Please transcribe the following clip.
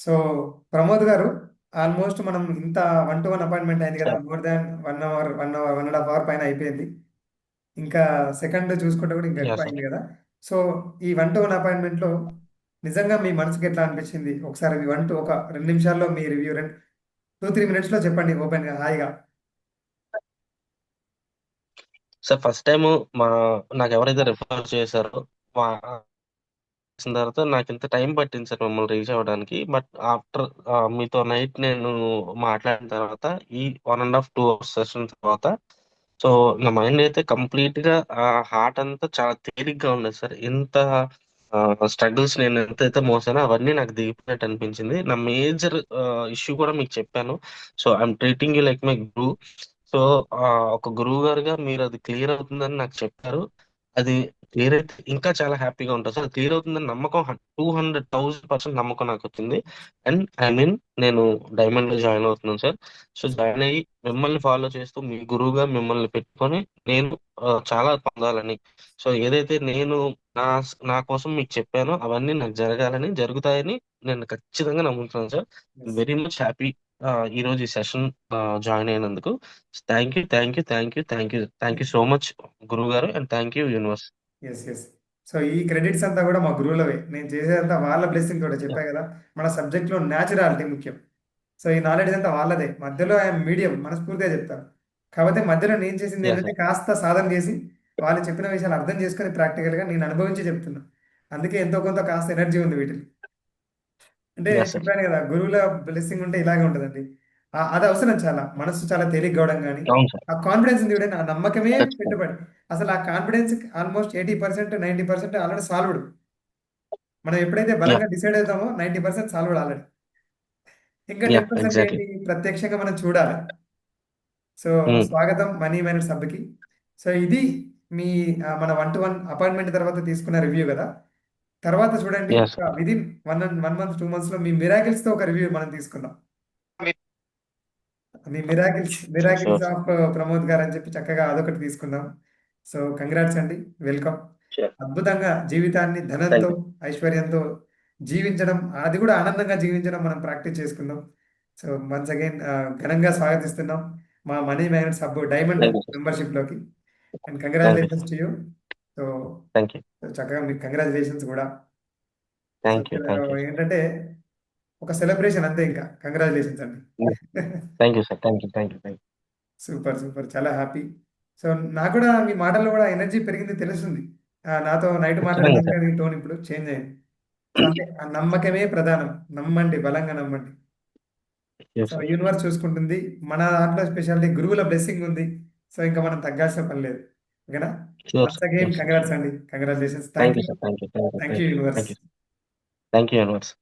So Pramod గారు, almost మనం ఇంత 1-to-1 అపాయింట్మెంట్ అయింది కదా, sir more than 1 hour 1 hour 1.5 hour పైన అయిపోయింది. ఇంకా సెకండ్ చూసుకుంటే కూడా ఇంకా యా ఎక్కువ సార్ అయింది కదా. సో ఈ 1-to-1 అపాయింట్మెంట్లో నిజంగా మీ మనసుకి ఎట్లా అనిపించింది? ఒకసారి మీ ఒక 2 నిమిషాల్లో మీ రివ్యూ, 2-3 మినిట్స్లో చెప్పండి, ఓపెన్గా హాయిగా. సార్ ఫస్ట్ టైం మా నాకు ఎవరైతే రిఫర్ చేశారో మా చేసిన తర్వాత నాకు ఇంత టైం పట్టింది సార్ మిమ్మల్ని రీచ్ అవ్వడానికి. బట్ ఆఫ్టర్ మీతో నైట్ నేను మాట్లాడిన తర్వాత ఈ 1.5 2 అవర్స్ సెషన్ తర్వాత సో నా మైండ్ అయితే కంప్లీట్ గా ఆ హార్ట్ అంతా చాలా తేలిగ్గా ఉండేది సార్. ఇంత స్ట్రగుల్స్ నేను ఎంతైతే మోసానో అవన్నీ నాకు దిగిపోయినట్టు అనిపించింది. నా మేజర్ ఇష్యూ కూడా మీకు చెప్పాను. So I'm treating you like my Guru. So ఒక గురువు గారుగా మీరు అది క్లియర్ అవుతుందని నాకు చెప్పారు. అది క్లియర్ అయితే ఇంకా చాలా హ్యాపీగా ఉంటుంది సార్. క్లియర్ అవుతుందని నమ్మకం 200,000% నమ్మకం నాకు వచ్చింది. అండ్ ఐ మీన్ నేను డైమండ్ లో జాయిన్ అవుతున్నాను సార్. సో జాయిన్ అయ్యి మిమ్మల్ని ఫాలో చేస్తూ మీ గురువుగా మిమ్మల్ని పెట్టుకొని నేను చాలా పొందాలని, సో ఏదైతే నేను నా నా కోసం మీకు చెప్పానో అవన్నీ నాకు జరగాలని జరుగుతాయని నేను ఖచ్చితంగా నమ్ముతున్నాను sir. Yes, very much happy ఈ రోజు ఈ సెషన్ జాయిన్ అయినందుకు. Thank you, thank you, thank you, thank you, thank you so much గురువు గారు. And thank you universe. Yes, yes. So ఈ క్రెడిట్స్ అంతా కూడా మా గురువులవే. నేను చేసేదంతా వాళ్ళ బ్లెస్సింగ్ తోటే, చెప్పా కదా. మన సబ్జెక్ట్లో న్యాచురాలిటీ ముఖ్యం. సో ఈ నాలెడ్జ్ అంతా వాళ్ళదే. మధ్యలో ఐఎమ్ మీడియం, మనస్ఫూర్తిగా చెప్తాను. కాకపోతే మధ్యలో నేను చేసింది యా ఏంటంటే సార్. కాస్త సాధన చేసి వాళ్ళు చెప్పిన విషయాలు అర్థం చేసుకొని ప్రాక్టికల్గా నేను అనుభవించి చెప్తున్నా. అందుకే ఎంతో కొంత కాస్త ఎనర్జీ ఉంది వీటిలో. అంటే యా సార్. చెప్పాను కదా, గురువుల బ్లెస్సింగ్ ఉంటే ఇలాగే ఉంటుందండి. అది అవసరం చాలా. మనసు చాలా తేలిక కావడం కానీ, అవును సార్. ఆ కాన్ఫిడెన్స్ ఉంది చూడండి, ఆ నమ్మకమే ఖచ్చితంగా. పెట్టుబడి. అసలు ఆ కాన్ఫిడెన్స్ ఆల్మోస్ట్ 80% 90% ఆల్రెడీ సాల్వ్డ్. మనం ఎప్పుడైతే యా. బలంగా డిసైడ్ అవుతామో 90% సాల్వ్డ్ ఆల్రెడీ. ఇంకా యా 10% ఎగ్జాక్ట్లీ. ఏంటి, ప్రత్యక్షంగా మనం చూడాలి. సో స్వాగతం మనీ మైనర్ సభ్కి. సో ఇది మీ మన 1-to-1 అపాయింట్మెంట్ తర్వాత తీసుకున్న రివ్యూ కదా. తర్వాత చూడండి, యా ఒక సార్. విదిన్ 1 మంత్ 2 మంత్స్లో మీ మిరాకిల్స్తో ఒక రివ్యూ మనం తీసుకుందాం. మీ miracles sure miracles sure sir. Of Pramod గారు అని చెప్పి చక్కగా అదొకటి తీసుకుందాం. సో కంగ్రాట్స్ అండి, వెల్కమ్. షూర్. అద్భుతంగా జీవితాన్ని ధనంతో, థ్యాంక్ యూ. ఐశ్వర్యంతో జీవించడం, అది కూడా ఆనందంగా జీవించడం మనం ప్రాక్టీస్ చేసుకుందాం. సో వన్స్ అగైన్ ఘనంగా స్వాగతిస్తున్నాం మా money magnet sub diamond thank you sir. మెంబర్షిప్లోకి. And thank you congratulations sir. To you. So thank you. చక్కగా మీకు కంగ్రాచులేషన్స్ కూడా. So thank you. Thank you. ఏంటంటే ఒక సెలబ్రేషన్ అంతే, ఇంకా కంగ్రాచులేషన్స్ అండి. Thank you sir. Thank you. Thank you. Thank super, super, చాలా హ్యాపీ. సో నాకు కూడా మీ మాటల్లో కూడా ఎనర్జీ పెరిగింది తెలుస్తుంది. నాతో నైట్ యూ. ఖచ్చితంగా మాట్లాడేదానికి సార్. కానీ టోన్ ఇప్పుడు చేంజ్ అయింది. సో అంటే ఆ నమ్మకమే ప్రధానం. నమ్మండి, బలంగా నమ్మండి. Yes so sir. యూనివర్స్ చూసుకుంటుంది. మన దాంట్లో స్పెషాలిటీ గురువుల బ్లెస్సింగ్ ఉంది. సో ఇంకా మనం తగ్గాల్సిన పని లేదు. ఓకేనా. Sure once sir. Again yes sir. Congrats అండి, congratulations, thank thank you you. Sir. Thank you. Thank you. Thank thank you you. Universe. Thank you. Thank you universe.